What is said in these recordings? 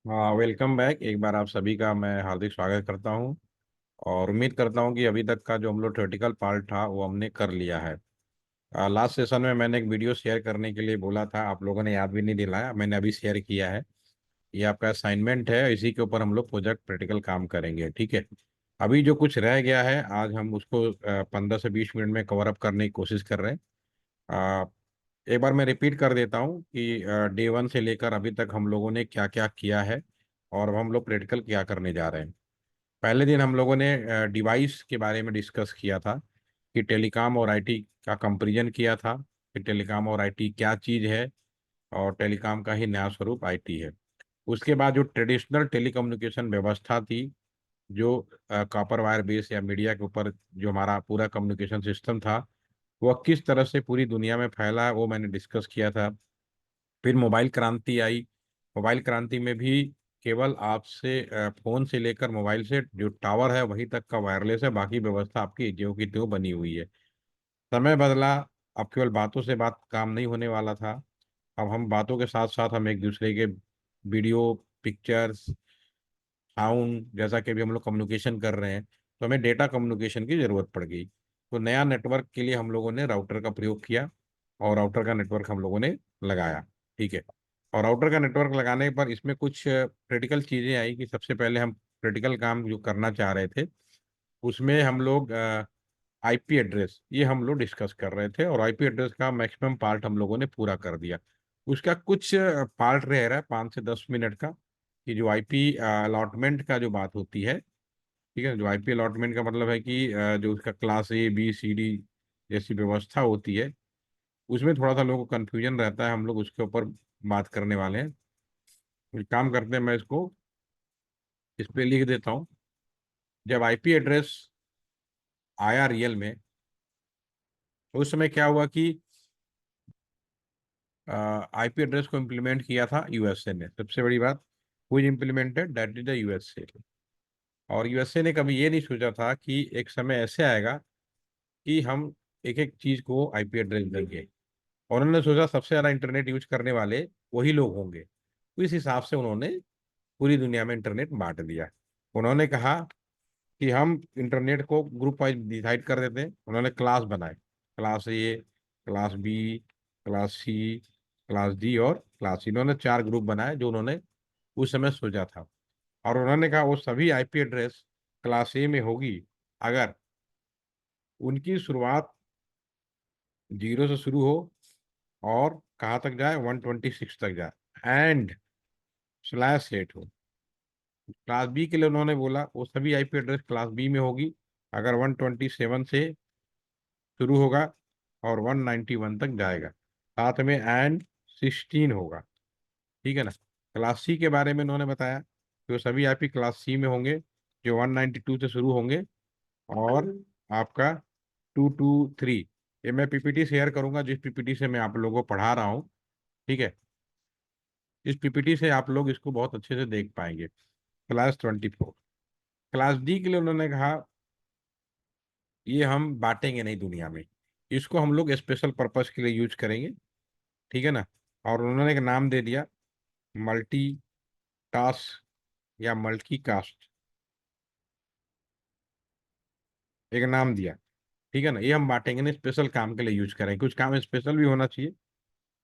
हाँ, welcome back. एक बार आप सभी का मैं हार्दिक स्वागत करता हूँ और उम्मीद करता हूँ कि अभी तक का जो हम लोग थ्योरेटिकल पार्ट था वो हमने कर लिया है। लास्ट सेशन में मैंने एक वीडियो शेयर करने के लिए बोला था, आप लोगों ने याद भी नहीं दिलाया, मैंने अभी शेयर किया है। ये आपका असाइनमेंट है, इसी के ऊपर हम लोग प्रोजेक्ट प्रैक्टिकल काम करेंगे, ठीक है। अभी जो कुछ रह गया है आज हम उसको 15 से 20 मिनट में कवर अप करने की कोशिश कर रहे हैं। एक बार मैं रिपीट कर देता हूँ कि डे वन से लेकर अभी तक हम लोगों ने क्या क्या किया है और अब हम लोग प्रैक्टिकल क्या करने जा रहे हैं। पहले दिन हम लोगों ने डिवाइस के बारे में डिस्कस किया था कि टेलीकॉम और आईटी का कंपैरिजन किया था कि टेलीकॉम और आईटी क्या चीज़ है और टेलीकॉम का ही नया स्वरूप आईटी है। उसके बाद जो ट्रेडिशनल टेलीकम्युनिकेशन व्यवस्था थी, जो कॉपर वायर बेस या मीडिया के ऊपर जो हमारा पूरा कम्युनिकेशन सिस्टम था, वह किस तरह से पूरी दुनिया में फैला वो मैंने डिस्कस किया था। फिर मोबाइल क्रांति आई। मोबाइल क्रांति में भी केवल आपसे फोन से लेकर मोबाइल से जो टावर है वहीं तक का वायरलेस है, बाकी व्यवस्था आपकी ज्यों की त्यों बनी हुई है। समय बदला। अब केवल बातों से बात काम नहीं होने वाला था। अब हम बातों के साथ साथ हम एक दूसरे के वीडियो, पिक्चर्स, साउंड, जैसा कि अभी हम लोग कम्युनिकेशन कर रहे हैं, तो हमें डेटा कम्युनिकेशन की जरूरत पड़ गई। तो नया नेटवर्क के लिए हम लोगों ने राउटर का प्रयोग किया और राउटर का नेटवर्क हम लोगों ने लगाया, ठीक है। और राउटर का नेटवर्क लगाने पर इसमें कुछ क्रिटिकल चीज़ें आई कि सबसे पहले हम क्रिटिकल काम जो करना चाह रहे थे उसमें हम लोग आईपी एड्रेस ये हम लोग डिस्कस कर रहे थे और आईपी एड्रेस का मैक्सिमम पार्ट हम लोगों ने पूरा कर दिया। उसका कुछ पार्ट रह रहा है 5 से 10 मिनट का, कि जो आईपी अलॉटमेंट का जो बात होती है, ठीक है। जो आईपी अलॉटमेंट का मतलब है कि जो उसका class A B C D जैसी व्यवस्था होती है, उसमें थोड़ा सा लोगों को कन्फ्यूजन रहता है, हम लोग उसके ऊपर बात करने वाले हैं। एक काम करते हैं, मैं इसको इस पे लिख देता हूँ। जब आईपी एड्रेस आया रियल में, तो उस समय क्या हुआ कि आईपी एड्रेस को इम्प्लीमेंट किया था यूएसए ने। सबसे बड़ी बात, हुई implemented that is the USA. और यूएसए ने कभी ये नहीं सोचा था कि एक समय ऐसे आएगा कि हम एक एक चीज को आईपी एड्रेस देंगे। और उन्होंने सोचा सबसे ज्यादा इंटरनेट यूज करने वाले वही लोग होंगे, तो इस हिसाब से उन्होंने पूरी दुनिया में इंटरनेट बांट दिया। उन्होंने कहा कि हम इंटरनेट को ग्रुप वाइज डिसाइड कर देते हैं। उन्होंने क्लास बनाए, class A, class B, class C, class D और क्लास सी। इन्होंने 4 ग्रुप बनाए जो उन्होंने उस समय सोचा था। और उन्होंने कहा वो सभी आईपी एड्रेस क्लास ए में होगी अगर उनकी शुरुआत 0 से शुरू हो और कहाँ तक जाए, 126 तक जाए, एंड स्लैश 8 हो। क्लास बी के लिए उन्होंने बोला वो सभी आईपी एड्रेस क्लास बी में होगी अगर 127 से शुरू होगा और 191 तक जाएगा, साथ में एंड 16 होगा, ठीक है ना। क्लास सी के बारे में उन्होंने बताया कि वो सभी आईपी क्लास सी में होंगे जो 192 से शुरू होंगे और आपका 223। ये मैं पीपीटी शेयर करूंगा जिस पीपीटी से मैं आप लोगों को पढ़ा रहा हूँ, ठीक है। इस पीपीटी से आप लोग इसको बहुत अच्छे से देख पाएंगे। क्लास 24। क्लास डी के लिए उन्होंने कहा ये हम बांटेंगे नहीं दुनिया में, इसको हम लोग स्पेशल पर्पस के लिए यूज करेंगे, ठीक है ना। और उन्होंने एक नाम दे दिया, मल्टी टास्क या मल्टी कास्ट, एक नाम दिया, ठीक है ना। ये हम बांटेंगे नहीं, स्पेशल काम के लिए यूज करेंगे, कुछ काम स्पेशल भी होना चाहिए।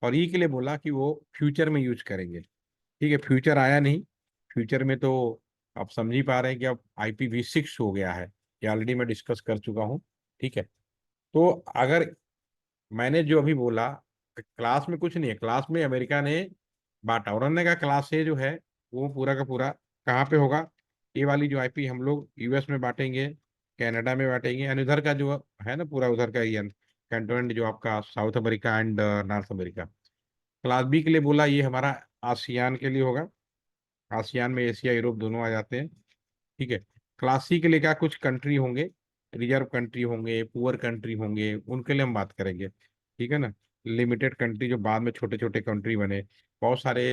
और ई के लिए बोला कि वो फ्यूचर में यूज करेंगे, ठीक है। फ्यूचर आया नहीं। फ्यूचर में तो आप समझ ही पा रहे हैं कि अब IPv6 हो गया है, ये ऑलरेडी मैं डिस्कस कर चुका हूँ, ठीक है। तो अगर मैंने जो अभी बोला, क्लास में कुछ नहीं है, क्लास में अमेरिका ने बांटा और उन्होंने कहा क्लास ए जो है वो पूरा का पूरा कहाँ पे होगा, ये वाली जो आईपी हम लोग यूएस में बांटेंगे, कनाडा में बांटेंगे, एंड उधर का जो है ना पूरा उधर का ये कंटोनेंट जो आपका South America and North America. Class B के लिए बोला ये हमारा आसियान के लिए होगा, आसियान में एशिया यूरोप दोनों आ जाते हैं, ठीक है। क्लास सी के लिए क्या कुछ कंट्री होंगे, रिजर्व कंट्री होंगे, पुअर कंट्री होंगे, उनके लिए हम बात करेंगे, ठीक है ना। लिमिटेड कंट्री जो बाद में छोटे छोटे कंट्री बने, बहुत सारे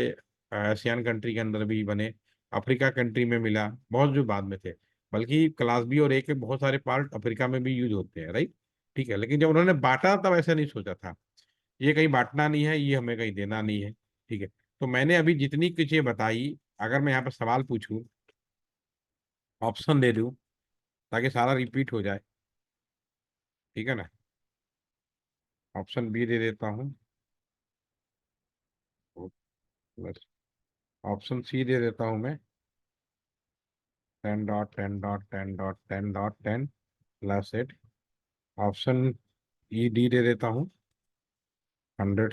एशियन कंट्री के अंदर भी बने, अफ्रीका कंट्री में मिला, बहुत जो बाद में थे। बल्कि क्लास बी और ए के बहुत सारे पार्ट अफ्रीका में भी यूज होते हैं, राइट, ठीक है। लेकिन जब उन्होंने बांटा तब ऐसा नहीं सोचा था, ये कहीं बांटना नहीं है, ये हमें कहीं देना नहीं है, ठीक है। तो मैंने अभी जितनी चीजें बताई अगर मैं यहाँ पर सवाल पूछूं, ऑप्शन दे दूं, ताकि सारा रिपीट हो जाए, ठीक है ना। ऑप्शन बी दे देता हूँ, प्लस ऑप्शन सी दे देता हूँ मैं, 10.10.10.10.10 प्लस 8। ऑप्शन ई डी दे देता हूँ, 100,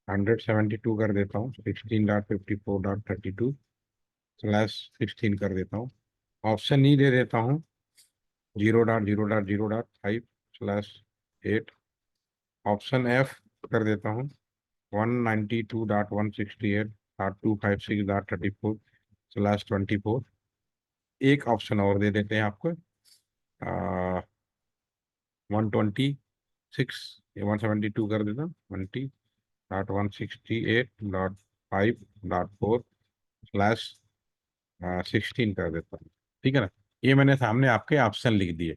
172 कर देता हूँ, 16.54.32 प्लस 16 कर देता हूँ। ऑप्शन ई दे देता हूँ, 0.0.0.5 प्लस 8। ऑप्शन एफ कर देता हूँ, 192.168.256.34 स्लैश 24। एक ऑप्शन और दे देते हैं आपको, 126, 172 कर देता हूँ, 20.168.5.4 स्लैश 16 कर देता हूँ, ठीक है ना। ये मैंने सामने आपके ऑप्शन लिख दिए,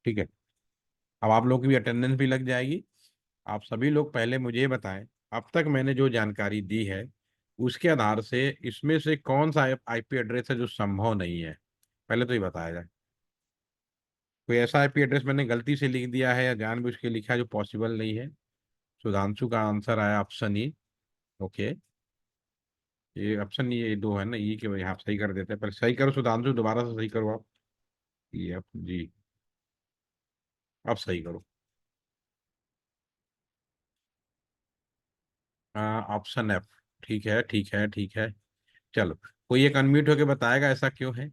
ठीक है। अब आप लोगों की भी अटेंडेंस भी लग जाएगी। आप सभी लोग पहले मुझे ये बताएं, अब तक मैंने जो जानकारी दी है उसके आधार से इसमें से कौन सा आईपी एड्रेस है जो संभव नहीं है, पहले तो ये बताया जाए। कोई ऐसा आईपी एड्रेस मैंने गलती से लिख दिया है या जानबूझ के लिखा है जो पॉसिबल नहीं है। सुधांशु का आंसर आया ऑप्शन ई। ओके, ये ऑप्शन ये दो है ना, ई के वजह आप सही कर देते हैं, पर सही करो सुधांशु, दोबारा से सही करो आप। ये आप जी, अब सही करो। Option F. ठीक है, ठीक है, ठीक है। चलो, कोई एक अनम्यूट होके बताएगा ऐसा क्यों है।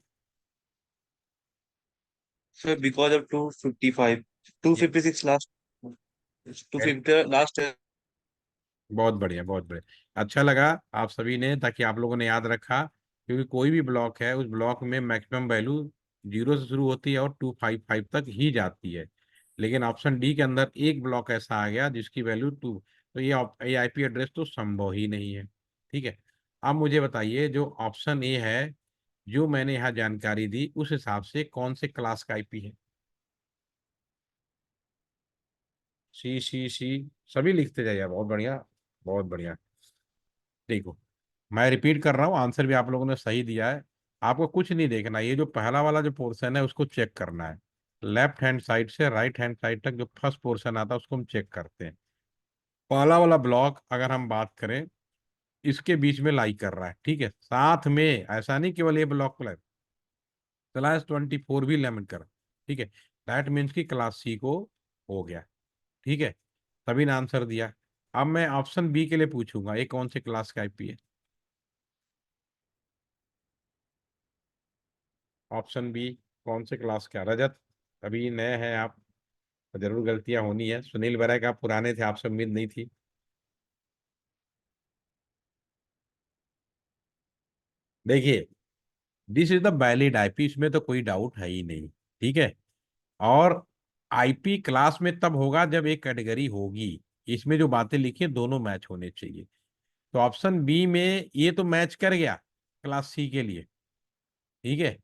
Sir because of 255, 256 last, Very 250 last है। बहुत बढ़िया, बहुत बढ़िया, अच्छा लगा आप सभी ने, ताकि आप लोगों ने याद रखा, क्योंकि कोई भी ब्लॉक है उस ब्लॉक में मैक्सिमम वैल्यू 0 से शुरू होती है और 255 तक ही जाती है। लेकिन ऑप्शन डी के अंदर एक ब्लॉक ऐसा आ गया जिसकी वैल्यू 2, तो ये आईपी एड्रेस तो संभव ही नहीं है, ठीक है। अब मुझे बताइए, जो ऑप्शन ए है, जो मैंने यहाँ जानकारी दी उस हिसाब से कौन से क्लास का आईपी है। सी सी सी, सभी लिखते जाइए, बहुत बढ़िया, बहुत बढ़िया। देखो, मैं रिपीट कर रहा हूँ, आंसर भी आप लोगों ने सही दिया है। आपको कुछ नहीं देखना, ये जो पहला वाला जो पोर्शन है उसको चेक करना है। लेफ्ट हैंड साइड से राइट हैंड साइड तक जो फर्स्ट पोर्शन आता है उसको हम चेक करते हैं। पहला वाला ब्लॉक अगर हम बात करें, इसके बीच में लाई कर रहा है, ठीक है। साथ में ऐसा नहीं केवल ये ब्लॉक क्लास 24 भी लेमेंट कर, ठीक है। दैट मीन्स की क्लास सी को हो गया, ठीक है। सभी ने आंसर दिया। अब मैं ऑप्शन बी के लिए पूछूंगा, ये कौन से क्लास का आईपी है। ऑप्शन बी कौन से क्लास का, रजत, अभी नए हैं आप, तो जरूर गलतियां होनी है। सुनील बराक आप पुराने थे, आपसे उम्मीद नहीं थी। देखिए, this is the valid IP, इसमें तो कोई डाउट है ही नहीं, ठीक है। और आईपी क्लास में तब होगा जब एक कैटेगरी होगी, इसमें जो बातें लिखी हैं दोनों मैच होने चाहिए। तो ऑप्शन बी में ये तो मैच कर गया क्लास सी के लिए, ठीक है।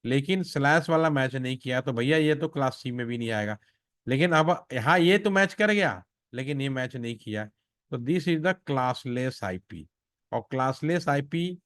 लेकिन स्लैश वाला मैच नहीं किया, तो भैया ये तो क्लास सी में भी नहीं आएगा। लेकिन अब यहाँ ये तो मैच कर गया, लेकिन ये मैच नहीं किया, तो this is the classless IP. और क्लासलेस आईपी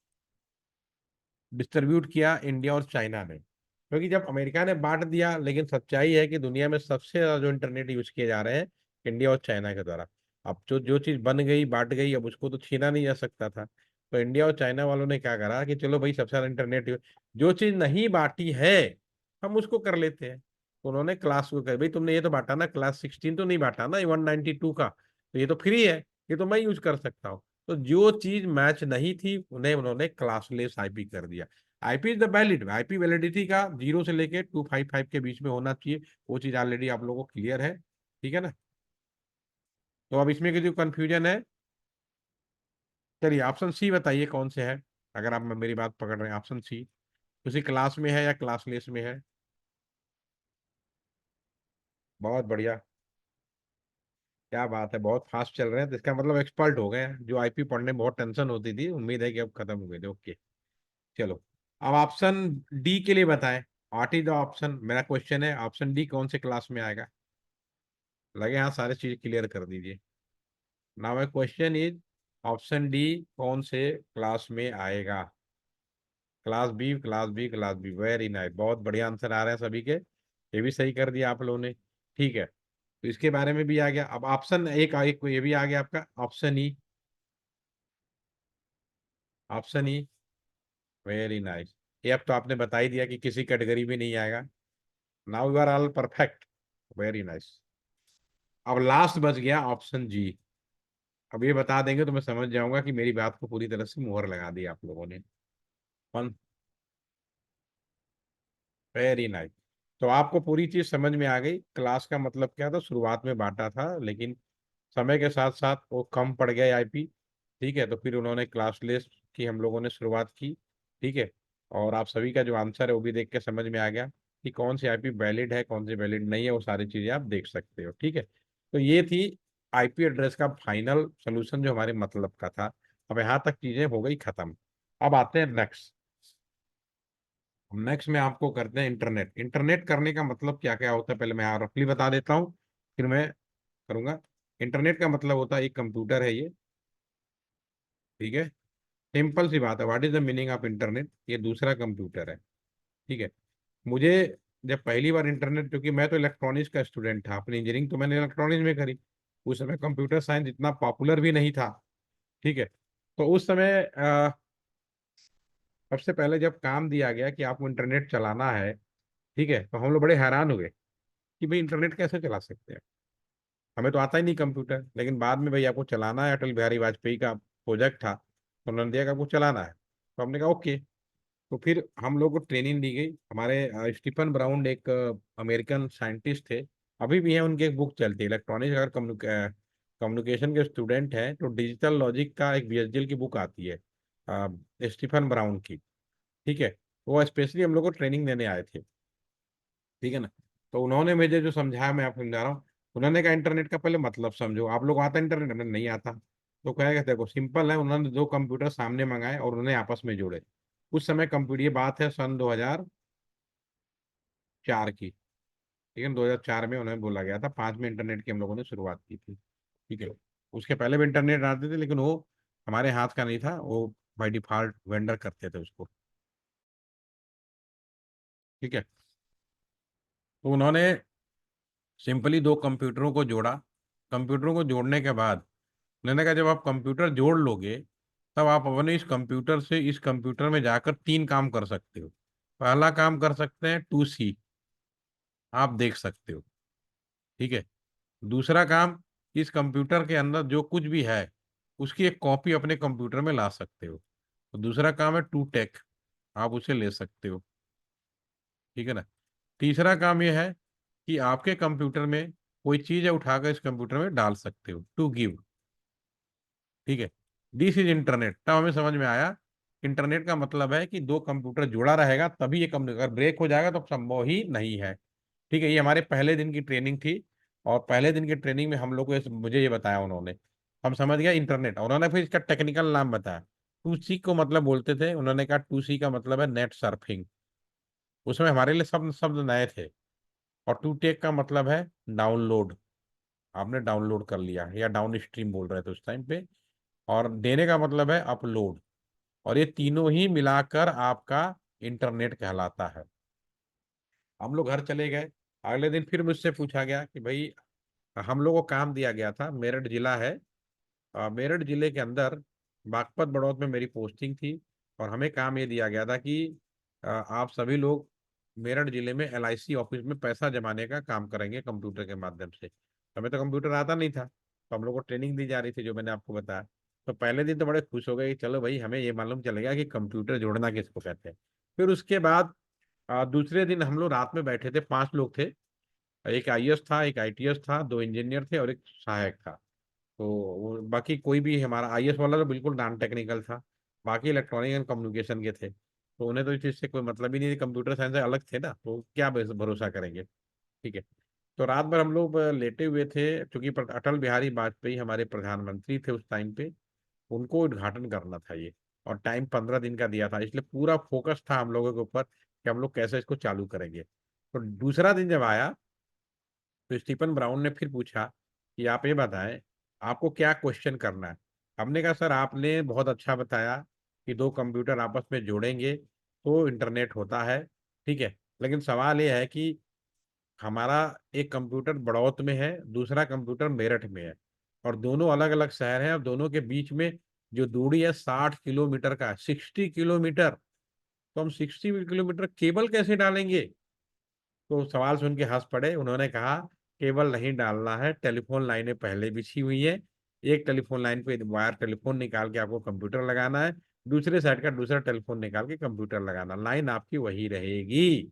डिस्ट्रीब्यूट किया इंडिया और चाइना ने, क्योंकि जब अमेरिका ने बांट दिया, लेकिन सच्चाई है कि दुनिया में सबसे ज्यादा जो इंटरनेट यूज किए जा रहे हैं इंडिया और चाइना के द्वारा। अब जो जो चीज बन गई बांट गई, अब उसको तो छीना नहीं जा सकता था। तो इंडिया और चाइना वालों ने क्या करा कि चलो भाई सबसे ज्यादा इंटरनेट जो चीज नहीं बांटी है हम उसको कर लेते हैं। तो उन्होंने क्लास को कर, भाई तुमने ये तो बांटा ना, क्लास 16 तो नहीं बांटा ना, ये 192 का, तो ये तो फ्री है, ये तो मैं यूज कर सकता हूँ। तो जो चीज मैच नहीं थी उन्हें उन्होंने क्लासलेस आईपी कर दिया। IP is the valid, IP validity का 0 से लेके 255 के बीच में होना चाहिए, वो चीज ऑलरेडी आप लोगों को क्लियर है, ठीक है ना। तो अब इसमें की जो कंफ्यूजन है, चलिए ऑप्शन सी बताइए कौन से है, अगर आप मेरी बात पकड़ रहे हैं। ऑप्शन सी उसी क्लास में है या क्लासलेस में है। बहुत बढ़िया, क्या बात है, बहुत फास्ट चल रहे हैं, तो इसका मतलब एक्सपर्ट हो गए हैं। जो आईपी पढ़ने में बहुत टेंशन होती थी, उम्मीद है कि अब खत्म हो गई थी। ओके, चलो। अब ऑप्शन डी के लिए बताएं, व्हाट इज द ऑप्शन, मेरा क्वेश्चन है ऑप्शन डी कौन से क्लास में आएगा। लगे हाँ, सारी चीज क्लियर कर दीजिए। Now my question is, option D कौन से क्लास में आएगा? Class B, class B, class B. Very nice, बहुत बढ़िया आंसर आ रहे हैं सभी के। ये भी सही कर दिया आप लोगों ने। ठीक है, तो इसके बारे में भी आ गया। अब ऑप्शन एक ये भी आ गया आपका, option E. Option E, very nice. ये अब तो आपने बता ही दिया कि किसी कैटेगरी में नहीं आएगा। Now you are all perfect. Very nice. अब लास्ट बच गया ऑप्शन जी। अब ये बता देंगे तो मैं समझ जाऊंगा कि मेरी बात को पूरी तरह से मुहर लगा दी आप लोगों ने। कौन? Very nice. तो आपको पूरी चीज समझ में आ गई। क्लास का मतलब क्या था, शुरुआत में बांटा था, लेकिन समय के साथ साथ वो कम पड़ गया आईपी। ठीक है, तो फिर उन्होंने क्लासलेस की हम लोगों ने शुरुआत की। ठीक है, और आप सभी का जो आंसर है वो भी देख के समझ में आ गया कि कौन सी आईपी वैलिड है, कौन सी वैलिड नहीं है। वो सारी चीजें आप देख सकते हो। ठीक है, तो ये थी आईपी एड्रेस का फाइनल सोल्यूशन जो हमारे मतलब का था। अब यहाँ तक चीजें हो गई खत्म। अब आते हैं नेक्स्ट। नेक्स्ट में आपको करते हैं इंटरनेट। इंटरनेट करने का मतलब क्या क्या होता है, पहले मैं रफली बता देता हूँ, फिर मैं करूंगा। इंटरनेट का मतलब होता है एक कंप्यूटर है ये। ठीक है, सिंपल सी बात है। What is the meaning of internet? ये दूसरा कंप्यूटर है। ठीक है, मुझे जब पहली बार इंटरनेट, क्योंकि मैं तो इलेक्ट्रॉनिक्स का स्टूडेंट था, अपनी इंजीनियरिंग तो मैंने इलेक्ट्रॉनिक्स में करी। उस समय कंप्यूटर साइंस इतना पॉपुलर भी नहीं था। ठीक है, तो उस समय सबसे पहले जब काम दिया गया कि आपको इंटरनेट चलाना है, ठीक है, तो हम लोग बड़े हैरान हुए कि भाई इंटरनेट कैसे चला सकते हैं। हमें तो आता ही नहीं कंप्यूटर। लेकिन बाद में भाई आपको चलाना है, अटल बिहारी वाजपेयी का प्रोजेक्ट था, तो उन्होंने दिया कि आपको चलाना है, तो हमने कहा ओके। तो फिर हम लोग को ट्रेनिंग दी गई। हमारे स्टीफन ब्राउन एक अमेरिकन साइंटिस्ट थे, अभी भी हैं, उनकी एक बुक चलती है इलेक्ट्रॉनिक्स। अगर कम्युनिकेशन के स्टूडेंट हैं तो डिजिटल लॉजिक का एक बीएसडीएल की बुक आती है स्टीफन ब्राउन की। ठीक है, वो स्पेशली हम लोग को ट्रेनिंग देने आए थे। ठीक है ना, तो उन्होंने मुझे जो समझाया मैं आपको समझा रहा हूँ। उन्होंने कहा इंटरनेट का पहले मतलब समझो। आप लोग आता है इंटरनेट, हमें नहीं आता। तो कहेगा देखो सिंपल है, उन्होंने दो कंप्यूटर सामने मंगाए और उन्हें आपस में जोड़े। उस समय कंप्यूटर, ये बात है सन 2004 की। ठीक है, 2004 में उन्हें बोला गया था। 5 में इंटरनेट की हम लोगों ने शुरुआत की थी। ठीक है, उसके पहले भी इंटरनेट आते थे, लेकिन वो हमारे हाथ का नहीं था, वो बाई डिफॉल्ट वेंडर करते थे उसको। ठीक है, तो उन्होंने सिंपली दो कंप्यूटरों को जोड़ा। कंप्यूटरों को जोड़ने के बाद मैंने कहा जब आप कंप्यूटर जोड़ लोगे, तब आप अपने इस कंप्यूटर से इस कंप्यूटर में जाकर तीन काम कर सकते हो। पहला काम कर सकते हैं 2C, आप देख सकते हो। ठीक है, दूसरा काम, इस कंप्यूटर के अंदर जो कुछ भी है उसकी एक कॉपी अपने कंप्यूटर में ला सकते हो। तो दूसरा काम है 2टेक, आप उसे ले सकते हो। ठीक है ना। तीसरा काम यह है कि आपके कंप्यूटर में कोई चीज है, उठाकर इस कंप्यूटर में डाल सकते हो, टू गिव। ठीक है, दिस इज इंटरनेट। तब हमें समझ में आया इंटरनेट का मतलब है कि दो कंप्यूटर जुड़ा रहेगा तभी ये कंप्यूटर, अगर ब्रेक हो जाएगा तो संभव ही नहीं है। ठीक है, ये हमारे पहले दिन की ट्रेनिंग थी। और पहले दिन की ट्रेनिंग में हम लोग को मुझे ये बताया उन्होंने, हम समझ गया इंटरनेट। और उन्होंने फिर इसका टेक्निकल नाम बताया। 2C को मतलब बोलते थे, उन्होंने कहा 2C का मतलब है नेट सर्फिंग। उसमें हमारे लिए शब्द शब्द नए थे। और 2टेक का मतलब है डाउनलोड, आपने डाउनलोड कर लिया, या डाउन स्ट्रीम बोल रहे थे उस टाइम पे। और देने का मतलब है अपलोड। और ये तीनों ही मिलाकर आपका इंटरनेट कहलाता है। हम लोग घर चले गए। अगले दिन फिर मुझसे पूछा गया कि भाई, हम लोग को काम दिया गया था, मेरठ जिला है, मेरठ जिले के अंदर बागपत बड़ौद में मेरी पोस्टिंग थी। और हमें काम ये दिया गया था कि आप सभी लोग मेरठ जिले में एलआईसी ऑफिस में पैसा जमाने का काम करेंगे कंप्यूटर के माध्यम से। हमें तो कंप्यूटर आता नहीं था, तो हम लोग को ट्रेनिंग दी जा रही थी जो मैंने आपको बताया। तो पहले दिन तो बड़े खुश हो गए कि चलो भाई हमें ये मालूम चल गया कि कंप्यूटर जोड़ना किसको कहते हैं। फिर उसके बाद दूसरे दिन हम लोग रात में बैठे थे, 5 लोग थे। एक आईएएस था, एक आईटीएस था, दो इंजीनियर थे और एक सहायक था। तो बाकी कोई भी, हमारा आईएएस वाला तो बिल्कुल नॉन टेक्निकल था। बाकी इलेक्ट्रॉनिक एंड कम्युनिकेशन के थे, तो उन्हें तो इस चीज़ से कोई मतलब ही नहीं थी, कंप्यूटर साइंस से अलग थे ना, तो क्या भरोसा करेंगे। ठीक है, तो रात भर हम लोग लेटे हुए थे, क्योंकि अटल बिहारी वाजपेयी हमारे प्रधानमंत्री थे उस टाइम पे। उनको उद्घाटन करना था ये, और टाइम 15 दिन का दिया था, इसलिए पूरा फोकस था हम लोगों के ऊपर कि हम लोग कैसे इसको चालू करेंगे। तो दूसरा दिन जब आया, तो स्टीफन ब्राउन ने फिर पूछा कि आप ये बताएं आपको क्या क्वेश्चन करना है। हमने कहा सर आपने बहुत अच्छा बताया कि दो कंप्यूटर आपस में जोड़ेंगे तो इंटरनेट होता है, ठीक है। लेकिन सवाल ये है कि हमारा एक कंप्यूटर बड़ौत में है, दूसरा कंप्यूटर मेरठ में है, और दोनों अलग अलग शहर हैं, और दोनों के बीच में जो दूरी है 60 किलोमीटर का, 60 किलोमीटर। तो हम 60 किलोमीटर केबल कैसे डालेंगे? तो सवाल सुन के हंस पड़े। उन्होंने कहा केबल नहीं डालना है, टेलीफोन लाइनें पहले बिछी हुई है, एक टेलीफोन लाइन पे वायर टेलीफोन निकाल के आपको कंप्यूटर लगाना है, दूसरे साइड का दूसरा टेलीफोन निकाल के कंप्यूटर लगाना, लाइन आपकी वही रहेगी,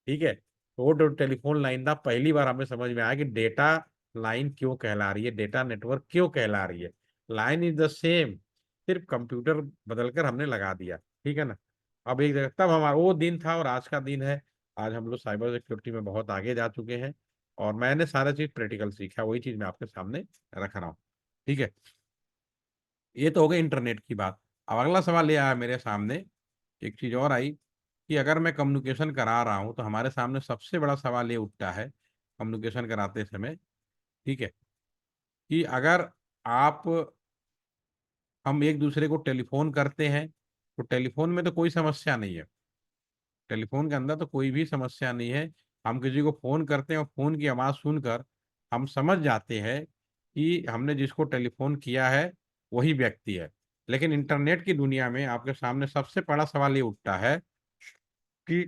ठीक है। तो वो टेलीफोन लाइन था, पहली बार हमें समझ में आया कि डेटा लाइन क्यों कहला रही है, डेटा नेटवर्क क्यों कहला रही है। लाइन इज द सेम, सिर्फ कंप्यूटर बदलकर हमने लगा दिया, ठीक है ना। अब एक जगह तब हमारा वो दिन था और आज का दिन है। आज हम लोग साइबर सिक्योरिटी में बहुत आगे जा चुके हैं, और मैंने सारा चीज प्रैक्टिकल सीखा, वही चीज मैं आपके सामने रख रहा हूँ, ठीक है। ये तो हो गई इंटरनेट की बात। अब अगला सवाल ये आया मेरे सामने, एक चीज और आई कि अगर मैं कम्युनिकेशन करा रहा हूं तो हमारे सामने सबसे बड़ा सवाल ये उठता है कम्युनिकेशन कराते समय, ठीक है, कि अगर आप हम एक दूसरे को टेलीफोन करते हैं तो टेलीफोन में तो कोई समस्या नहीं है, टेलीफोन के अंदर तो कोई भी समस्या नहीं है। हम किसी को फोन करते हैं और फोन की आवाज सुनकर हम समझ जाते हैं कि हमने जिसको टेलीफोन किया है वही व्यक्ति है। लेकिन इंटरनेट की दुनिया में आपके सामने सबसे बड़ा सवाल ये उठता है कि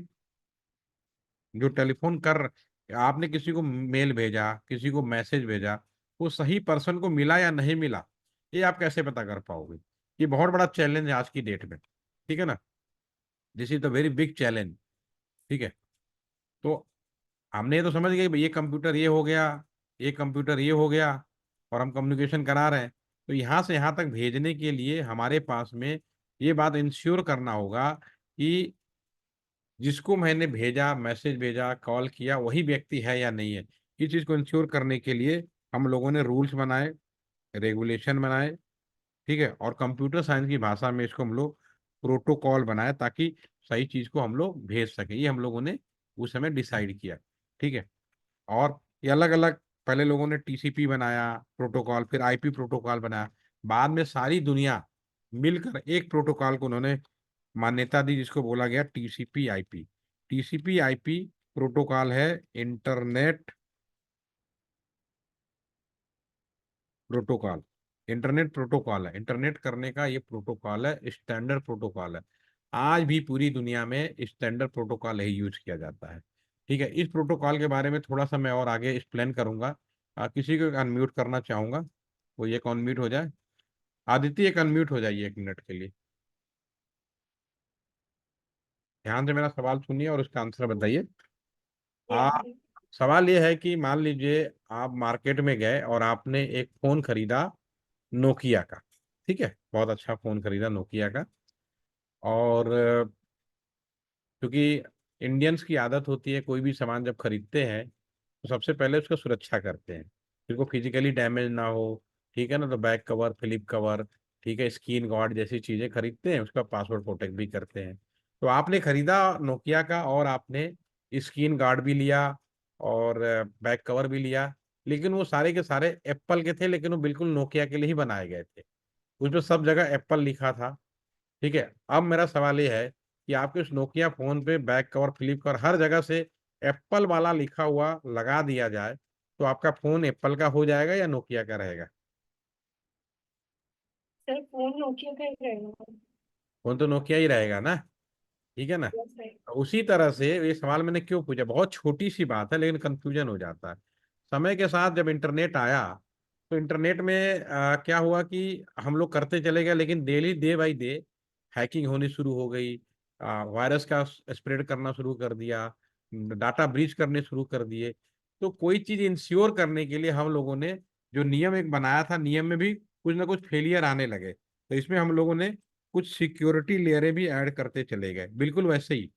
जो टेलीफोन कर, आपने किसी को मेल भेजा, किसी को मैसेज भेजा, वो सही पर्सन को मिला या नहीं मिला, ये आप कैसे पता कर पाओगे? ये बहुत बड़ा चैलेंज है आज की डेट में, ठीक है ना। This is the very big challenge, ठीक है। तो हमने ये तो समझ गए भाई ये कंप्यूटर ये हो गया, ये कंप्यूटर ये हो गया, और हम कम्युनिकेशन करा रहे हैं। तो यहाँ से यहाँ तक भेजने के लिए हमारे पास में ये बात इंश्योर करना होगा कि जिसको मैंने भेजा, मैसेज भेजा, कॉल किया, वही व्यक्ति है या नहीं है। इस चीज को इंश्योर करने के लिए हम लोगों ने रूल्स बनाए, रेगुलेशन बनाए, ठीक है, और कंप्यूटर साइंस की भाषा में इसको हम लोग प्रोटोकॉल बनाए ताकि सही चीज को हम लोग भेज सके। ये हम लोगों ने उस समय डिसाइड किया, ठीक है। और ये अलग अलग, पहले लोगों ने टीसीपी बनाया प्रोटोकॉल, फिर आईपी प्रोटोकॉल बनाया, बाद में सारी दुनिया मिलकर एक प्रोटोकॉल को उन्होंने मान्यता दी जिसको बोला गया TCP IP. TCP IP protocol है इंटरनेट प्रोटोकॉल, इंटरनेट प्रोटोकॉल है, इंटरनेट करने का ये प्रोटोकॉल है, स्टैंडर्ड प्रोटोकॉल है। आज भी पूरी दुनिया में स्टैंडर्ड प्रोटोकॉल ही यूज किया जाता है, ठीक है। इस प्रोटोकॉल के बारे में थोड़ा सा मैं और आगे एक्सप्लेन करूंगा। किसी को अनम्यूट करना चाहूंगा, वो एक अनम्यूट हो जाए। आदित्य एक अनम्यूट हो जाइए 1 मिनट के लिए, ध्यान से मेरा सवाल सुनिए और उसका आंसर बताइए। आ सवाल ये है कि मान लीजिए आप मार्केट में गए और आपने एक फोन खरीदा नोकिया का, ठीक है, बहुत अच्छा फोन खरीदा नोकिया का। और क्योंकि इंडियंस की आदत होती है कोई भी सामान जब खरीदते हैं तो सबसे पहले उसका सुरक्षा करते हैं, जिसको फिजिकली डैमेज ना हो, ठीक है ना। तो बैक कवर, फ्लिप कवर, ठीक है, स्क्रीन गार्ड जैसी चीजें खरीदते हैं, उसका पासवर्ड प्रोटेक्ट भी करते हैं। तो आपने खरीदा नोकिया का और आपने स्क्रीन गार्ड भी लिया और बैक कवर भी लिया, लेकिन वो सारे के सारे एप्पल के थे, लेकिन वो बिल्कुल नोकिया के लिए ही बनाए गए थे, उस पर सब जगह एप्पल लिखा था, ठीक है। अब मेरा सवाल ये है कि आपके उस नोकिया फोन पे बैक कवर, फ्लिप कवर, हर जगह से एप्पल वाला लिखा हुआ लगा दिया जाए, तो आपका फोन एप्पल का हो जाएगा या नोकिया का रहेगा? सर फोन नोकिया का ही रहेगा। फोन तो नोकिया ही रहेगा ना, ठीक है ना। Yes sir. उसी तरह से ये सवाल मैंने क्यों पूछा, बहुत छोटी सी बात है लेकिन कंफ्यूजन हो जाता है। समय के साथ जब इंटरनेट आया तो इंटरनेट में क्या हुआ कि हम लोग करते चले गए, लेकिन daily day by day hacking होनी शुरू हो गई, वायरस का स्प्रेड करना शुरू कर दिया, डाटा ब्रीच करने शुरू कर दिए। तो कोई चीज इंश्योर करने के लिए हम लोगों ने जो नियम एक बनाया था, नियम में भी कुछ ना कुछ फेलियर आने लगे, तो इसमें हम लोगों ने कुछ सिक्योरिटी लेयरें भी ऐड करते चले गए। बिल्कुल वैसे ही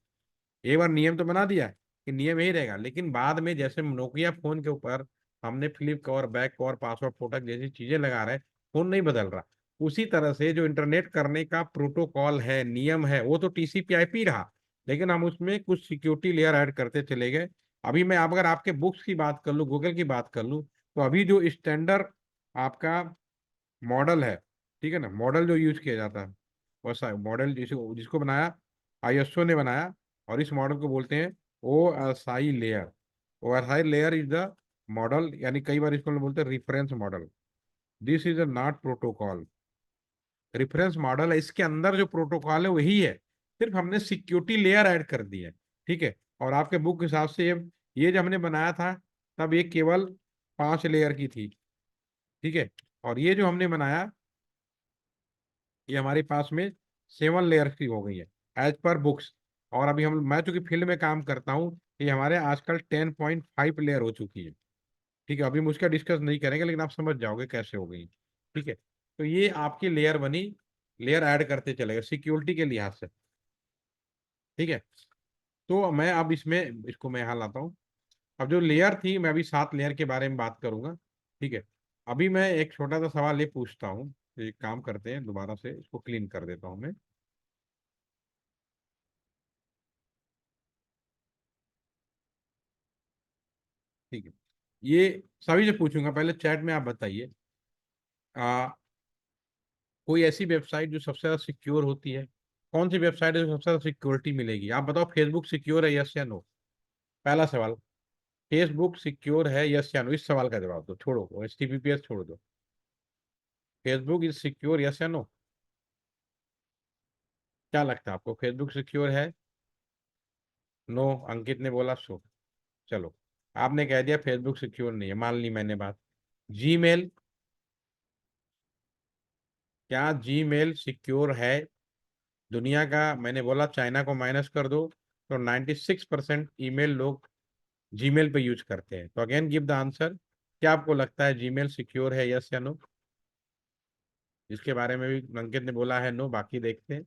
एक बार नियम तो बना दिया कि नियम यही रहेगा, लेकिन बाद में जैसे नोकिया फोन के ऊपर हमने flip cover, back cover, password protect जैसी चीजें लगा रहे हैं, फोन नहीं बदल रहा। उसी तरह से जो इंटरनेट करने का प्रोटोकॉल है, नियम है, वो तो टीसीपी/आईपी रहा, लेकिन हम उसमें कुछ सिक्योरिटी लेयर ऐड करते चले गए। अभी मैं अगर आपके बुक्स की बात कर लूँ, गूगल की बात कर लूँ, तो अभी जो स्टैंडर्ड आपका मॉडल है ठीक है ना, मॉडल जो यूज किया जाता है वैसा मॉडल, जिसको जिसको बनाया आईएसओ ने बनाया, और इस मॉडल को बोलते हैं O S I layer. O S I layer is the model, यानी कई बार इसको बोलते हैं reference model. This is a not protocol. Reference model है, इसके अंदर जो प्रोटोकॉल है वही है, सिर्फ हमने सिक्योरिटी लेयर ऐड कर दी है। ठीक है, और आपके बुक के हिसाब से ये जब हमने बनाया था तब ये केवल 5 लेयर की थी। ठीक है, और ये जो हमने बनाया ये हमारे पास में 7 लेयर की हो गई है एज पर बुक्स। और अभी हम, मैं चूंकि फील्ड में काम करता हूँ, ये हमारे आजकल 10.5 लेयर हो चुकी है। ठीक है, अभी हम उसका डिस्कस नहीं करेंगे, लेकिन आप समझ जाओगे कैसे हो गई। ठीक है, तो ये आपकी लेयर बनी, लेयर ऐड करते चलेगा सिक्योरिटी के लिहाज से। ठीक है, तो मैं अब इसमें इसको मैं यहाँ लाता हूँ। अब जो लेयर थी, मैं अभी 7 लेयर के बारे में बात करूंगा। ठीक है, अभी मैं एक छोटा सा सवाल ये पूछता हूँ। एक काम करते हैं, दोबारा से इसको क्लीन कर देता हूँ मैं। ठीक है, ये सभी से पूछूंगा, पहले चैट में आप बताइए, कोई ऐसी वेबसाइट जो सबसे ज्यादा सिक्योर होती है? कौन सी वेबसाइट है जो सबसे ज्यादा सिक्योरिटी मिलेगी? आप बताओ, फेसबुक सिक्योर है, यस या नो? पहला सवाल, फेसबुक सिक्योर है, यस या नो? इस सवाल का जवाब दो, छोड़ो HTTPS छोड़ दो। फेसबुक इज सिक्योर, यस या नो? क्या लगता है आपको, फेसबुक सिक्योर है? नो, अंकित ने बोला सो। चलो, आपने कह दिया फेसबुक सिक्योर नहीं है, मान ली मैंने बात। जीमेल, क्या जीमेल सिक्योर है? दुनिया का, मैंने बोला चाइना को माइनस कर दो, तो 96% ईमेल लोग जीमेल पे यूज करते हैं। तो अगेन गिव द आंसर, क्या आपको लगता है जीमेल सिक्योर है, यस या नो? जिसके बारे में भी अंकित ने बोला है नो, बाकी देखते हैं।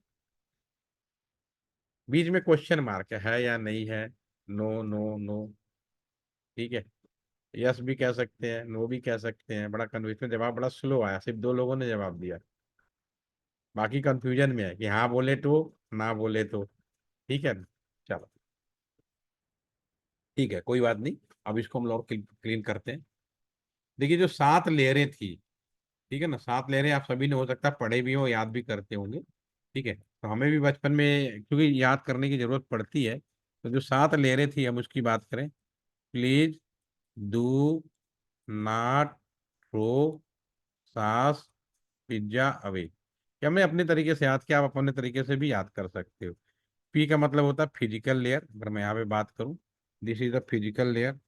बीच में क्वेश्चन मार्क है या नहीं है? No no no. ठीक है, यस भी कह सकते हैं, नो भी कह सकते हैं। बड़ा कंफ्यूजन, जवाब बड़ा स्लो आया, सिर्फ 2 लोगों ने जवाब दिया, बाकी कंफ्यूजन में है कि हाँ बोले तो, ना बोले तो। ठीक है, चलो ठीक है, कोई बात नहीं। अब इसको हम लोग क्लीन करते हैं। देखिए, जो 7 लेयरें थी, ठीक है ना, 7 लेयरें आप सभी ने हो सकता है पढ़े भी हो, याद भी करते होंगे। ठीक है, तो हमें भी बचपन में क्योंकि याद करने की जरूरत पड़ती है, तो जो 7 लेयरें थी हम उसकी बात करें। प्लीज डू नॉट थ्रो सास पिज्जा अवे। या मैं अपने तरीके से याद किया, आप अपने तरीके से भी याद कर सकते हो। पी का मतलब होता है फिजिकल लेयर, अगर मैं यहाँ पे बात करूँ, this is the physical layer.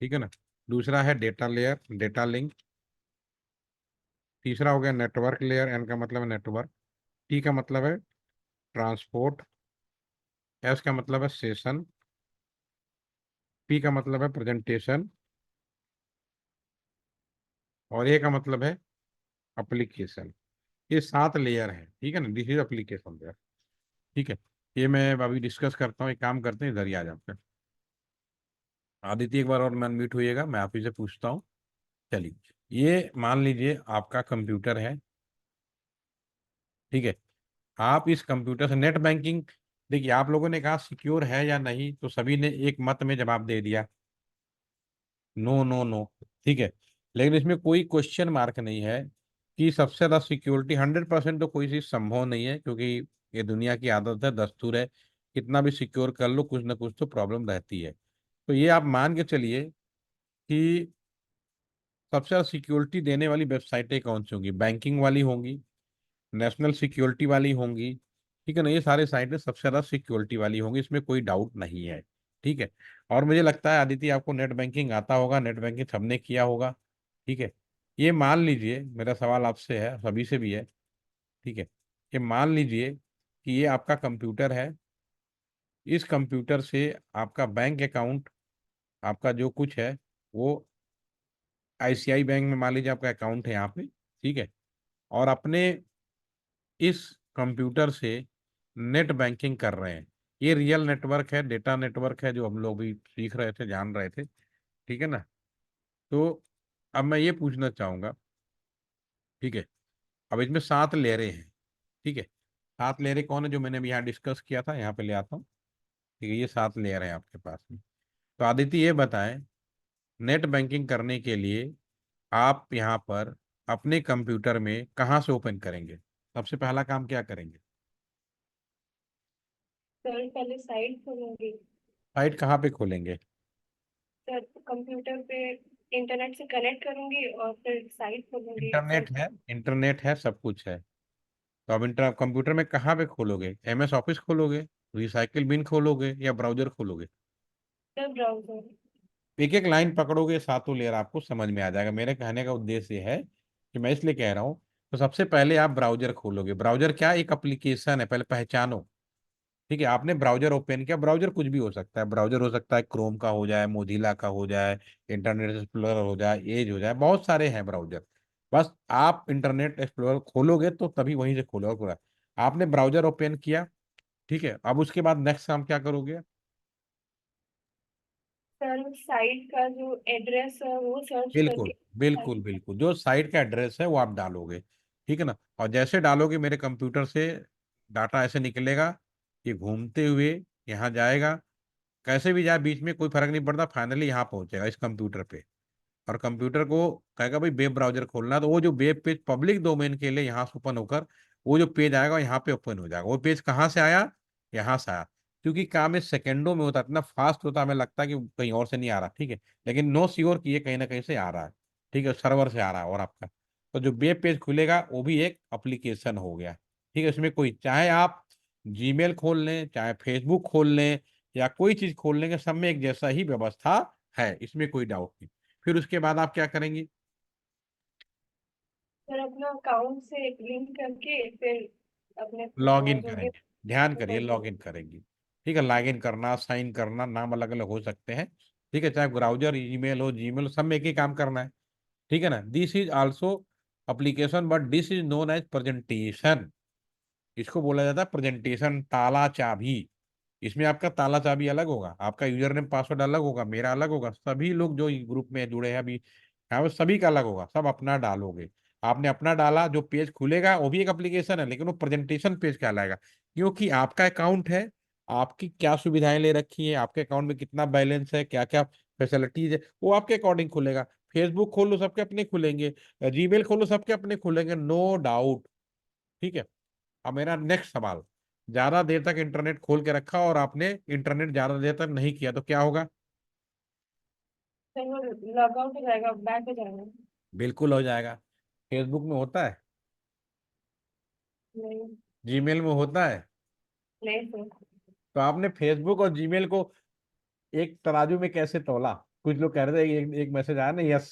ठीक है ना, दूसरा है डेटा लेयर, डेटा लिंक। तीसरा हो गया नेटवर्क लेयर, एन का मतलब है नेटवर्क। टी का मतलब है ट्रांसपोर्ट। एस का मतलब है सेशन। पी का मतलब है प्रेजेंटेशन। और ए का मतलब है एप्लीकेशन। ये 7 लेयर है, ठीक है ना, दिस इज एप्लीकेशन लेयर। ठीक है, ये मैं अभी डिस्कस करता हूँ। एक काम करते हैं, इधर ही आ जाते हैं। आदित्य एक बार और मैं अनम्यूट होइएगा, मैं आप ही से पूछता हूँ। चलिए, ये मान लीजिए आपका कंप्यूटर है। ठीक है, आप इस कंप्यूटर से नेट बैंकिंग, देखिए आप लोगों ने कहा सिक्योर है या नहीं, तो सभी ने एक मत में जवाब दे दिया, नो नो नो। ठीक है, लेकिन इसमें कोई क्वेश्चन मार्क नहीं है कि सबसे ज्यादा सिक्योरिटी। 100% तो कोई चीज संभव नहीं है, क्योंकि ये दुनिया की आदत है, दस्तूर है, कितना भी सिक्योर कर लो कुछ ना कुछ तो प्रॉब्लम रहती है। तो ये आप मान के चलिए कि सबसे ज्यादा सिक्योरिटी देने वाली वेबसाइटें कौन सी होंगी? बैंकिंग वाली होंगी, नेशनल सिक्योरिटी वाली होंगी। ठीक है ना, ये सारे साइटें सबसे ज्यादा सिक्योरिटी वाली होंगी, इसमें कोई डाउट नहीं है। ठीक है, और मुझे लगता है आदित्य आपको नेट बैंकिंग आता होगा, नेट बैंकिंग सबने किया होगा। ठीक है, ये मान लीजिए, मेरा सवाल आपसे है, सभी से भी है। ठीक है, ये मान लीजिए कि ये आपका कंप्यूटर है। इस कंप्यूटर से आपका बैंक अकाउंट, आपका जो कुछ है वो ICI बैंक में मान लीजिए आपका अकाउंट है यहाँ पे। ठीक है, और अपने इस कंप्यूटर से नेट बैंकिंग कर रहे हैं। ये रियल नेटवर्क है, डेटा नेटवर्क है, जो हम लोग भी सीख रहे थे, जान रहे थे। ठीक है ना, तो अब मैं ये पूछना चाहूंगा। ठीक है, अब इसमें 7 लेयरें हैं। ठीक है, 7 लेयरें कौन है जो मैंने अभी यहाँ डिस्कस किया था, यहाँ पे ले आता हूँ। ठीक है, ये 7 लेयर है आपके पास में। तो आदित्य ये बताएं नेट बैंकिंग करने के लिए आप यहाँ पर अपने कंप्यूटर में कहाँ से ओपन करेंगे? सबसे पहला काम क्या करेंगे? सर पहले साइट खोलूंगी। साइट कहाँ पे खोलेंगे? सर कंप्यूटर पे इंटरनेट से कनेक्ट करूंगी और फिर साइट खोलूंगी सर। इंटरनेट है, सब कुछ है। तो अब इंटर कंप्यूटर में कहाँ पे खोलोगे? MS ऑफिस खोलोगे, रिसाइकिल बिन खोलोगे, या ब्राउजर खोलोगे? Sir browser. एक एक लाइन पकड़ोगे, सातों लेयर आपको समझ में आ जाएगा। मेरे कहने का उद्देश्य ये है कि मैं इसलिए कह रहा हूँ, तो सबसे पहले आप ब्राउजर खोलोगे। ब्राउजर क्या, एक एप्लीकेशन है, पहले पहचानो। ठीक है, आपने ब्राउजर ओपन किया। ब्राउजर कुछ भी हो सकता है। ब्राउजर हो सकता है क्रोम का, हो जाए मोजिला का, हो जाए इंटरनेट एक्सप्लोरर, हो जाए एज, हो जाए, बहुत सारे हैं ब्राउजर। बस आप इंटरनेट एक्सप्लोरर खोलोगे तो तभी वहीं से खोलोगे पूरा। आपने ब्राउजर ओपन किया, ठीक है। अब उसके बाद नेक्स्ट काम क्या करोगे? सर साइट का जो एड्रेस है वो सर्च बिल्कुल करके बिल्कुल बिल्कुल, जो साइट का एड्रेस है वो आप डालोगे, ठीक है ना। और जैसे डालोगे मेरे कंप्यूटर से डाटा ऐसे निकलेगा, ये घूमते हुए यहाँ जाएगा। कैसे भी जाए, बीच में कोई फर्क नहीं पड़ता, फाइनली यहाँ पहुंचेगा इस कंप्यूटर पे। और कंप्यूटर को कहेगा भाई वेब ब्राउजर खोलना है, तो वो जो वेब पेज पब्लिक डोमेन के लिए यहाँ से ओपन होकर वो जो पेज आएगा यहाँ पे ओपन हो जाएगा। वो पेज कहाँ से आया? यहाँ से आया। क्योंकि काम ये सेकंडों में होता है, इतना फास्ट होता है, हमें लगता है कि कहीं और से नहीं आ रहा, ठीक है। लेकिन नो श्योर कि ये कहीं ना कहीं से आ रहा है, ठीक है, सर्वर से आ रहा है। और आपका तो जो वेब पेज खुलेगा वो भी एक एप्लीकेशन हो गया, ठीक है। इसमें कोई, चाहे आप जीमेल खोल लें, चाहे फेसबुक खोल लें, या कोई चीज खोल लेंगे, सब में एक जैसा ही व्यवस्था है, इसमें कोई डाउट नहीं। फिर उसके बाद आप क्या करेंगी? सर अपना अकाउंट से लिंक करके फिर अपने लॉग इन जो भी करेंगे। ध्यान वो करिए, कर लॉग दूँ। इन करेंगी, ठीक है। लॉग इन करना, साइन करना, नाम अलग अलग हो सकते हैं, ठीक है। चाहे ब्राउजर ईमेल हो, जीमेल हो, सब में एक ही काम करना है, ठीक है ना। This is also application, but this is known as presentation. इसको बोला जाता है प्रेजेंटेशन, ताला चाबी। इसमें आपका ताला चाबी अलग होगा, आपका यूजर नेम पासवर्ड अलग होगा, मेरा अलग होगा, सभी लोग जो ग्रुप में जुड़े हैं अभी यहाँ पे सभी का अलग होगा, सब अपना डालोगे। आपने अपना डाला, जो पेज खुलेगा वो भी एक एप्लीकेशन है, लेकिन वो प्रेजेंटेशन पेज कहलाएगा, क्योंकि आपका अकाउंट है। आपकी क्या सुविधाएं ले रखी है, आपके अकाउंट में कितना बैलेंस है, क्या क्या फैसिलिटीज है, वो आपके अकॉर्डिंग खुलेगा। फेसबुक खोलो सबके अपने खुलेंगे, जीमेल खोलो सबके अपने खुलेंगे, नो डाउट, ठीक है। अब मेरा नेक्स्ट सवाल, ज्यादा देर तक इंटरनेट खोल के रखा और आपने इंटरनेट ज्यादा देर तक नहीं किया तो क्या होगा? सर वो लॉग आउट हो जाएगा, बैक हो जाएगा। बिल्कुल हो जाएगा। फेसबुक में होता है, नहीं। जीमेल में होता है। नहीं सर। तो आपने फेसबुक और जीमेल को एक तराजू में कैसे तौला? कुछ लोग कह रहे थे, एक मैसेज आया ना, यस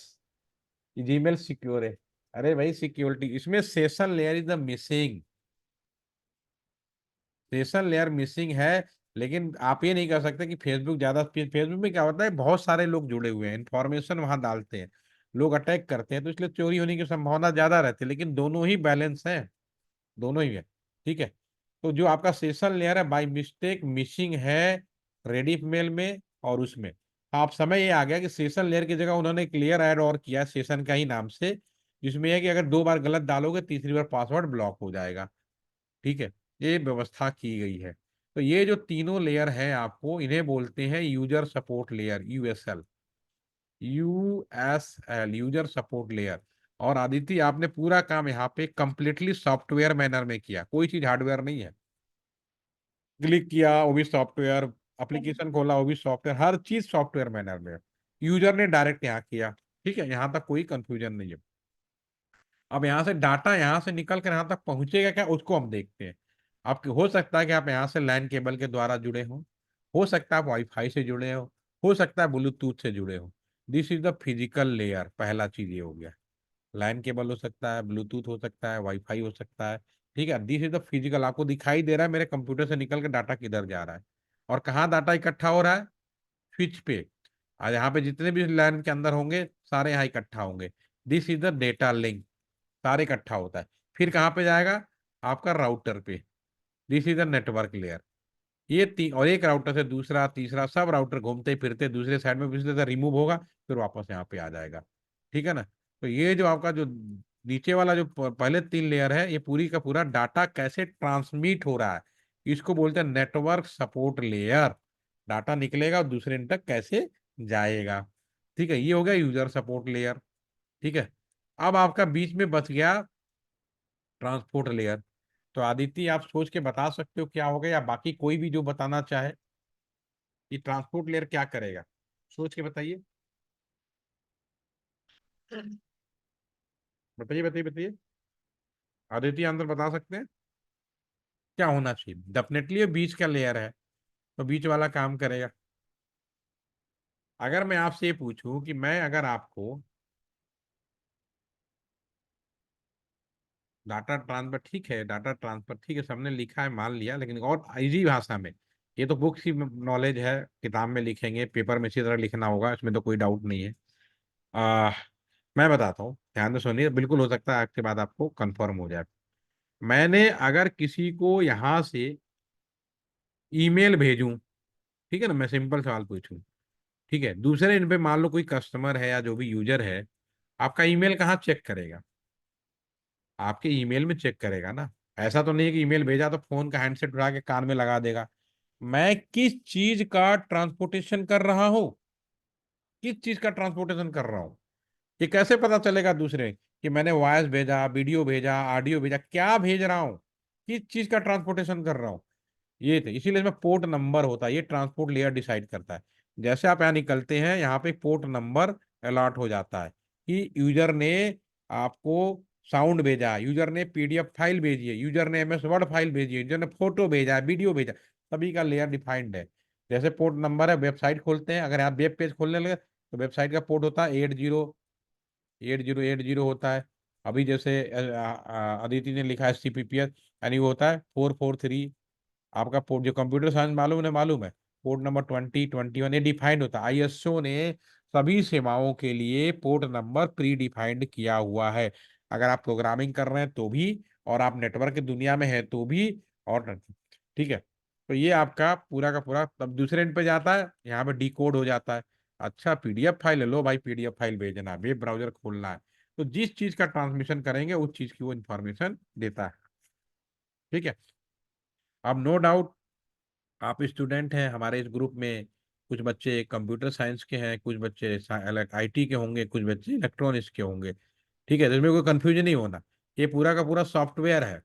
जीमेल सिक्योर है। अरे भाई, सिक्योरिटी इसमें session layer is the missing, session layer missing है। लेकिन आप ये नहीं कर सकते कि फेसबुक ज्यादा, फेसबुक में क्या होता है, बहुत सारे लोग जुड़े हुए हैं, इंफॉर्मेशन वहां डालते हैं, लोग अटैक करते हैं, तो इसलिए चोरी होने की संभावना ज्यादा रहती है। लेकिन दोनों ही बैलेंस है, दोनों ही है, ठीक है। तो जो आपका सेशन लेयर है बाय मिस्टेक मिसिंग है रेडिफ मेल में और उसमें, आप समय ये आ गया कि सेशन लेयर की जगह उन्होंने क्लियर ऐड और किया सेशन का ही नाम से, जिसमें है कि अगर 2 बार गलत डालोगे तीसरी बार पासवर्ड ब्लॉक हो जाएगा, ठीक है। ये व्यवस्था की गई है। तो ये जो तीनों लेयर हैं आपको इन्हें बोलते हैं user support layer, USL, USL, user support layer. और आदित्य, आपने पूरा काम यहाँ पे कंप्लीटली सॉफ्टवेयर मैनर में किया, कोई चीज हार्डवेयर नहीं है। क्लिक किया वो भी सॉफ्टवेयर, एप्लीकेशन खोला वो भी सॉफ्टवेयर, हर चीज सॉफ्टवेयर मैनर में है। यूजर ने डायरेक्ट यहाँ किया, ठीक है, यहाँ तक कोई कंफ्यूजन नहीं है। अब यहाँ से डाटा यहाँ से निकल कर यहाँ तक पहुंचेगा क्या, उसको हम देखते हैं। आपके हो सकता है कि आप यहाँ से लैन केबल के द्वारा जुड़े हो सकता है आप वाईफाई से जुड़े हो सकता है ब्लूटूथ से जुड़े हो। This is the physical layer, पहला चीज ये हो गया। लैन केबल हो सकता है, ब्लूटूथ हो सकता है, वाईफाई हो सकता है, ठीक है। दिस इज द फिजिकल, आपको दिखाई दे रहा है मेरे कंप्यूटर से निकल के डाटा किधर जा रहा है और कहाँ डाटा इकट्ठा हो रहा है, स्विच पे। और यहाँ पे जितने भी लैन के अंदर होंगे सारे यहाँ इकट्ठा होंगे। This is the data link, सारे इकट्ठा होता है। फिर कहाँ पे जाएगा? आपका राउटर पे। This is the network layer. ये तीन, और एक राउटर से दूसरा तीसरा सब राउटर घूमते फिरते दूसरे साइड में पिछले से रिमूव होगा, फिर वापस यहाँ पे आ जाएगा, ठीक है ना। तो ये जो आपका जो नीचे वाला जो पहले 3 लेयर है, ये पूरी का पूरा डाटा कैसे ट्रांसमिट हो रहा है, इसको बोलते हैं नेटवर्क सपोर्ट लेयर। डाटा निकलेगा और दूसरे तक कैसे जाएगा। ठीक है, ये हो गया यूजर सपोर्ट लेयर। ठीक है, अब आपका बीच में बच गया ट्रांसपोर्ट लेयर। तो आदित्य आप सोच के बता सकते हो क्या होगा, या बाकी कोई भी जो बताना चाहे कि ट्रांसपोर्ट लेयर क्या करेगा, सोच के बताइए। बताइए बताइए बताइए, आदित्य आंसर बता सकते हैं क्या होना चाहिए। डेफिनेटली ये बीच का लेयर है, तो बीच वाला काम करेगा। अगर मैं आपसे ये पूछूं कि मैं अगर आपको डाटा ट्रांसफर, ठीक है डाटा ट्रांसफर ठीक है सबने लिखा है मान लिया, लेकिन और इजी भाषा में, ये तो बुक्स की नॉलेज है, किताब में लिखेंगे, पेपर में इसी तरह लिखना होगा, इसमें तो कोई डाउट नहीं है। आ, मैं बताता हूँ, ध्यान से सुनिए, बिल्कुल हो सकता है आपके बाद आपको कंफर्म हो जाए। मैंने अगर किसी को यहाँ से ईमेल भेजूं, ठीक है ना, मैं सिंपल सवाल पूछूं, ठीक है, दूसरे इन पे मान लो कोई कस्टमर है या जो भी यूजर है, आपका ईमेल कहाँ चेक करेगा, आपके ईमेल में चेक करेगा ना। ऐसा तो नहीं है कि ईमेल भेजा तो फोन का हैंडसेट उठा के कान में लगा देगा। मैं किस चीज का ट्रांसपोर्टेशन कर रहा हूं, किस चीज का ट्रांसपोर्टेशन कर रहा हूं, ये कैसे पता चलेगा दूसरे कि मैंने वॉइस भेजा, वीडियो भेजा, ऑडियो भेजा, क्या भेज रहा हूँ, किस चीज का ट्रांसपोर्टेशन कर रहा हूँ। ये थे, इसीलिए इसमें पोर्ट नंबर होता है, ये ट्रांसपोर्ट लेयर डिसाइड करता है। जैसे आप यहाँ निकलते हैं, यहाँ पे पोर्ट नंबर अलॉट हो जाता है कि यूजर ने आपको साउंड भेजा, यूजर ने पीडीएफ फाइल भेजी है, यूजर ने एमएस वर्ड फाइल भेजी है, यूजर ने फोटो भेजा है, वीडियो भेजा, सभी का लेयर डिफाइंड है। जैसे पोर्ट नंबर है, वेबसाइट खोलते हैं, अगर आप वेब पेज खोलने लगे तो वेबसाइट का पोर्ट होता है 808080 होता है। अभी जैसे अदिति ने लिखा है CPPS, यानी वो होता है 443। आपका पोर्ट जो कंप्यूटर साइंस मालूम है, पोर्ट नंबर 2021 ये डिफाइंड होता है। ISO ने सभी सेवाओं के लिए पोर्ट नंबर प्री डिफाइंड किया हुआ है, अगर आप प्रोग्रामिंग कर रहे हैं तो भी, और आप नेटवर्क की दुनिया में है तो भी, और ठीक है। तो ये आपका पूरा का पूरा तब दूसरे एंड पे जाता है, यहाँ पे डिकोड हो जाता है। अच्छा पीडीएफ फाइल है, लो भाई पीडीएफ फाइल भेजना है, वेब ब्राउजर खोलना है, तो जिस चीज का ट्रांसमिशन करेंगे उस चीज की वो इन्फॉर्मेशन देता है। ठीक है, अब नो डाउट आप स्टूडेंट हैं हमारे इस ग्रुप में, कुछ बच्चे कंप्यूटर साइंस के हैं, कुछ बच्चे IT के होंगे, कुछ बच्चे इलेक्ट्रॉनिक्स के होंगे। ठीक है, तो इसमें कोई कंफ्यूजन नहीं होना, ये पूरा का पूरा सॉफ्टवेयर है।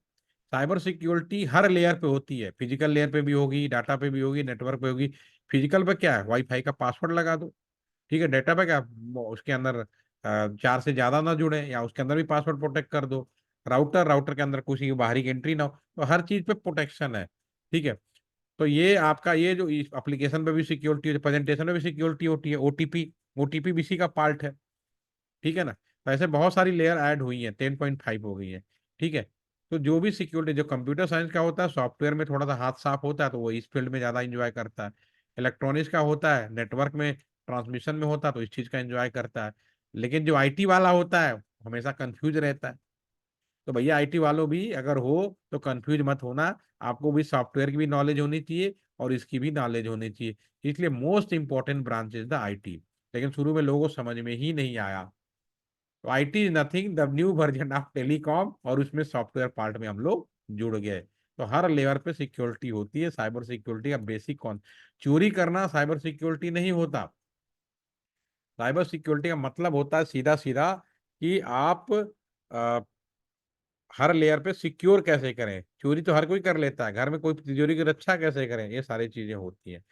साइबर सिक्योरिटी हर लेयर पे होती है, फिजिकल लेयर पे भी होगी, डाटा पे भी होगी, नेटवर्क पे होगी। फिजिकल पे क्या है, वाईफाई का पासवर्ड लगा दो, ठीक है। डाटा पे क्या, उसके अंदर 4 से ज्यादा ना जुड़े, या उसके अंदर भी पासवर्ड प्रोटेक्ट कर दो। राउटर के अंदर किसी की बाहरी एंट्री ना हो, तो हर चीज पे प्रोटेक्शन है। ठीक है, तो ये आपका ये जो इस एप्लीकेशन पे भी सिक्योरिटी होती है, प्रेजेंटेशन में भी सिक्योरिटी होती है, ओटीपी भी इसी का पार्ट है। ठीक है ना, तो ऐसे बहुत सारी लेयर ऐड हुई है, 10.5 हो गई है। ठीक है, तो जो भी सिक्योरिटी जो कंप्यूटर साइंस का होता है, सॉफ्टवेयर में थोड़ा सा हाथ साफ होता है तो वो इस फील्ड में ज्यादा इंजॉय करता है। इलेक्ट्रॉनिक्स का होता है, नेटवर्क में ट्रांसमिशन में होता है तो इस चीज का एंजॉय करता है। लेकिन जो IT वाला होता है हमेशा कंफ्यूज रहता है। तो भैया IT वालों भी अगर हो तो कंफ्यूज मत होना, आपको भी सॉफ्टवेयर की भी नॉलेज होनी चाहिए और इसकी भी नॉलेज होनी चाहिए। इसलिए most important branch is the IT। लेकिन शुरू में लोगों को समझ में ही नहीं आया। तो IT is nothing the new version of telecom, और उसमें सॉफ्टवेयर पार्ट में हम लोग जुड़ गए। तो हर लेवल पे सिक्योरिटी होती है, साइबर सिक्योरिटी का बेसिक कौन, चोरी करना साइबर सिक्योरिटी नहीं होता। साइबर सिक्योरिटी का मतलब होता है सीधा सीधा कि आप हर लेयर पे सिक्योर कैसे करें, चोरी तो हर कोई कर लेता है, घर में कोई तिजोरी की रक्षा कैसे करें, ये सारी चीजें होती हैं।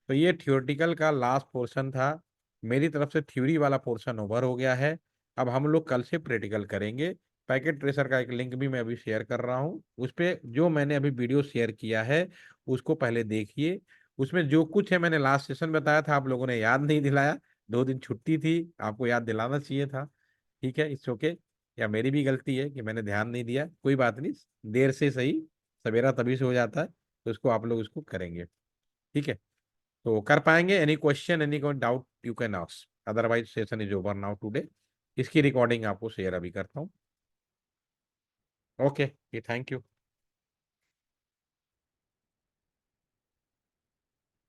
तो ये थियोरटिकल का लास्ट पोर्शन था, मेरी तरफ से थ्योरी वाला पोर्शन ओवर हो गया है। अब हम लोग कल से प्रैक्टिकल करेंगे। पैकेट ट्रेसर का एक लिंक भी मैं अभी शेयर कर रहा हूँ, उस पर जो मैंने अभी वीडियो शेयर किया है उसको पहले देखिए। उसमें जो कुछ है मैंने लास्ट सेशन बताया था, आप लोगों ने याद नहीं दिलाया, 2 दिन छुट्टी थी, आपको याद दिलाना चाहिए था। ठीक है, इट्स ओके, या मेरी भी गलती है कि मैंने ध्यान नहीं दिया, कोई बात नहीं, देर से सही सवेरा तभी से हो जाता है, तो उसको आप लोग उसको करेंगे। ठीक है, तो कर पाएंगे। Any question any doubt you can ask, otherwise session is over now today. इसकी रिकॉर्डिंग आपको शेयर अभी करता हूँ। Okay, thank you.